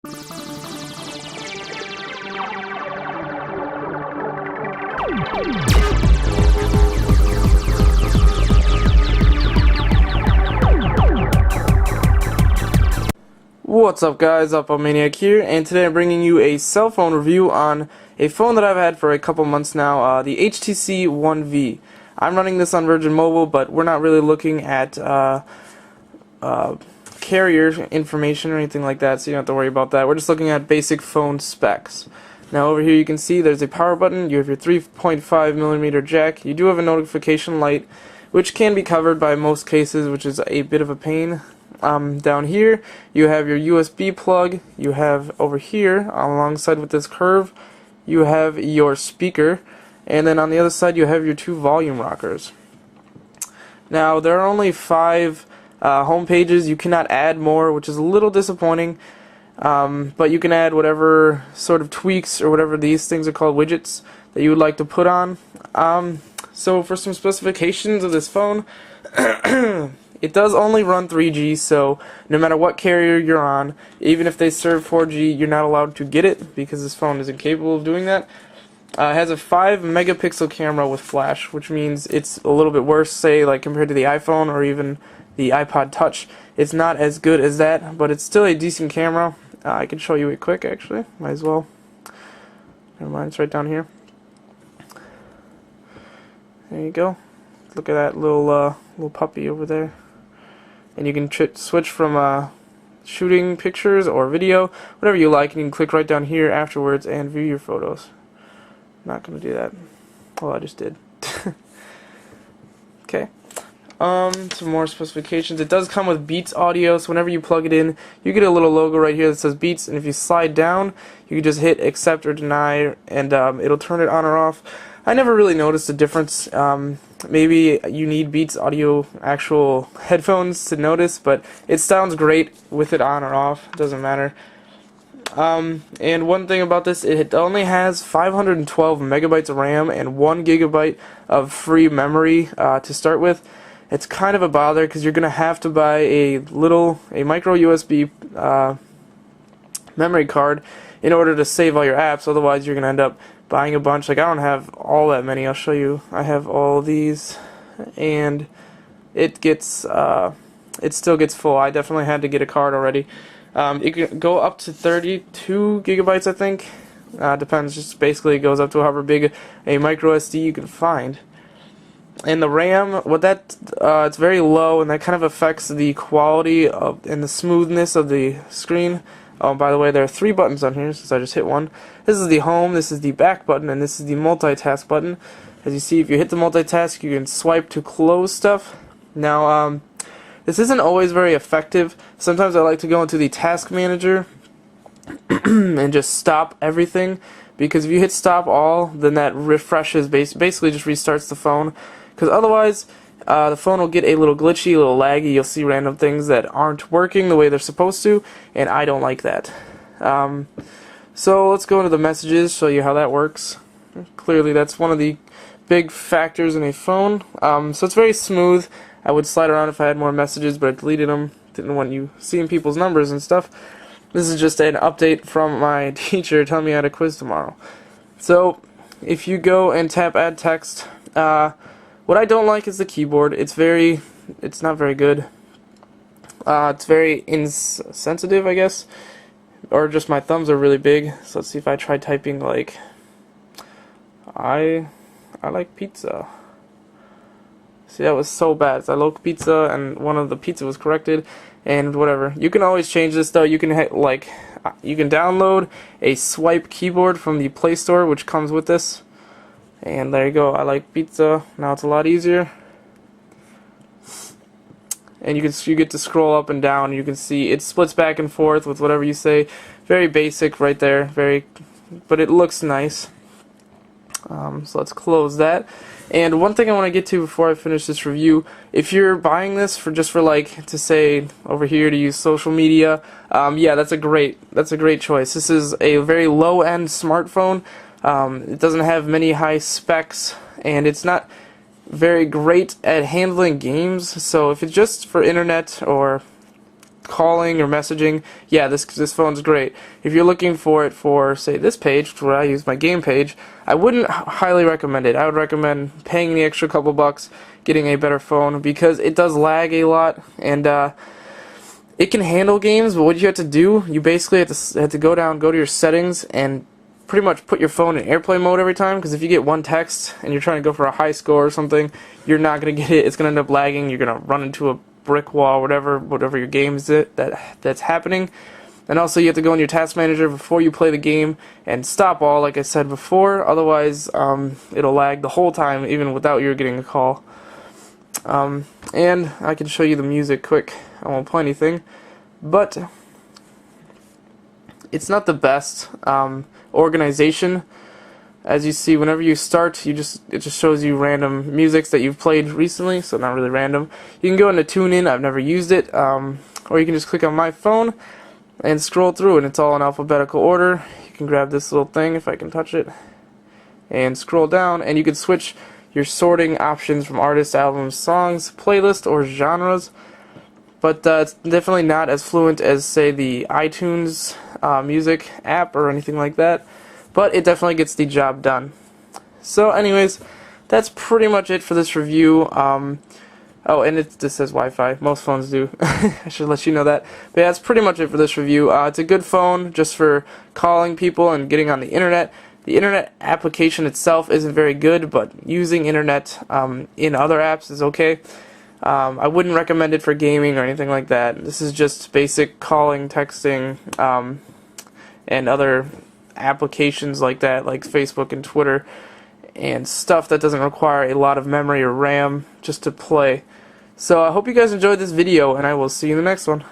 What's up guys, Maniac here, and today I'm bringing you a cell phone review on a phone that I've had for a couple months now, the HTC One V. I'm running this on Virgin Mobile, but we're not really looking at carrier information or anything like that, so you don't have to worry about that. We're just looking at basic phone specs. Now over here you can see there's a power button, you have your 3.5mm jack, you do have a notification light, which can be covered by most cases, which is a bit of a pain. Down here you have your USB plug, you have over here alongside with this curve you have your speaker, and then on the other side you have your two volume rockers. Now there are only 5 home pages. You cannot add more, which is a little disappointing, but you can add whatever sort of tweaks or whatever these things are called, widgets, that you would like to put on. So for some specifications of this phone, it does only run 3G, so no matter what carrier you're on, even if they serve 4G, you're not allowed to get it because this phone is incapable of doing that. It has a 5 megapixel camera with flash, which means it's a little bit worse, say, like compared to the iPhone or even the iPod Touch. It's not as good as that, but it's still a decent camera. I can show you it quick, actually. Might as well. Never mind, it's right down here. There you go. Look at that little puppy over there. And you can switch from shooting pictures or video, whatever you like, and you can click right down here afterwards and view your photos. Not gonna do that. Well, I just did. Okay. Some more specifications. It does come with Beats audio, so whenever you plug it in, you get a little logo right here that says Beats, and if you slide down, you can just hit accept or deny, and it'll turn it on or off. I never really noticed a difference. Maybe you need Beats audio actual headphones to notice, but it sounds great with it on or off. It doesn't matter. And one thing about this, it only has 512 megabytes of RAM and 1 gigabyte of free memory to start with. It's kind of a bother because you're gonna have to buy a micro USB memory card in order to save all your apps. Otherwise, you're gonna end up buying a bunch. Like, I don't have all that many. I'll show you. I have all these, and it still gets full. I definitely had to get a card already. It can go up to 32 gigabytes, I think. Depends. Just basically it goes up to however big a micro SD you can find. And the RAM, it's very low, and that kind of affects the quality of and the smoothness of the screen. Oh, by the way, there are 3 buttons on here, since I just hit one. This is the home, this is the back button, and this is the multitask button. As you see, if you hit the multitask, you can swipe to close stuff. Now, this isn't always very effective. Sometimes I like to go into the task manager and just stop everything, because if you hit stop all, then that refreshes, basically just restarts the phone. Because otherwise, the phone will get a little glitchy, a little laggy. You'll see random things that aren't working the way they're supposed to, and I don't like that. So let's go into the messages, show you how that works. Clearly, that's one of the big factors in a phone. So it's very smooth. I would slide around if I had more messages, but I deleted them. Didn't want you seeing people's numbers and stuff. This is just an update from my teacher telling me I had a quiz tomorrow. So if you go and tap add text, what I don't like is the keyboard. It's not very good. It's very insensitive, I guess. Or just my thumbs are really big. So let's see if I try typing like I like pizza. See, that was so bad. So I like pizza, and one of the pizza was corrected, and whatever. You can always change this though. You can you can download a swipe keyboard from the Play Store, which comes with this. And there you go. I like pizza. Now it's a lot easier. And you get to scroll up and down. You can see it splits back and forth with whatever you say. Very basic right there. But it looks nice. So let's close that. And one thing I want to get to before I finish this review, if you're buying this just for like to say over here to use social media, yeah, that's a great choice. This is a very low-end smartphone. It doesn't have many high specs, and it's not very great at handling games. So if it's just for internet or calling or messaging, yeah, this phone's great. If you're looking for it for, say, this page, where I use my game page, I wouldn't highly recommend it. I would recommend paying the extra couple bucks, getting a better phone, because it does lag a lot, and it can handle games, but what you have to do, you basically have to go to your settings, and pretty much put your phone in airplane mode every time, because if you get one text and you're trying to go for a high score or something, you're not going to get it. It's going to end up lagging. You're going to run into a brick wall, whatever your game is that's happening. And also you have to go in your task manager before you play the game and stop all, like I said before. Otherwise, it'll lag the whole time, even without you getting a call. And I can show you the music quick. I won't play anything, but it's not the best organization. As you see, whenever you start, it just shows you random musics that you've played recently, so not really random. You can go into TuneIn. I've never used it, or you can just click on my phone and scroll through, and it's all in alphabetical order. You can grab this little thing if I can touch it, and scroll down, and you can switch your sorting options from artists, albums, songs, playlist, or genres. But it's definitely not as fluent as, say, the iTunes music app or anything like that. But it definitely gets the job done. So anyways, that's pretty much it for this review. Oh, and this says Wi-Fi. Most phones do. I should let you know that. But yeah, that's pretty much it for this review. It's a good phone just for calling people and getting on the internet. The internet application itself isn't very good, but using internet in other apps is okay. I wouldn't recommend it for gaming or anything like that. This is just basic calling, texting, and other applications like that, like Facebook and Twitter, and stuff that doesn't require a lot of memory or RAM just to play. So I hope you guys enjoyed this video, and I will see you in the next one.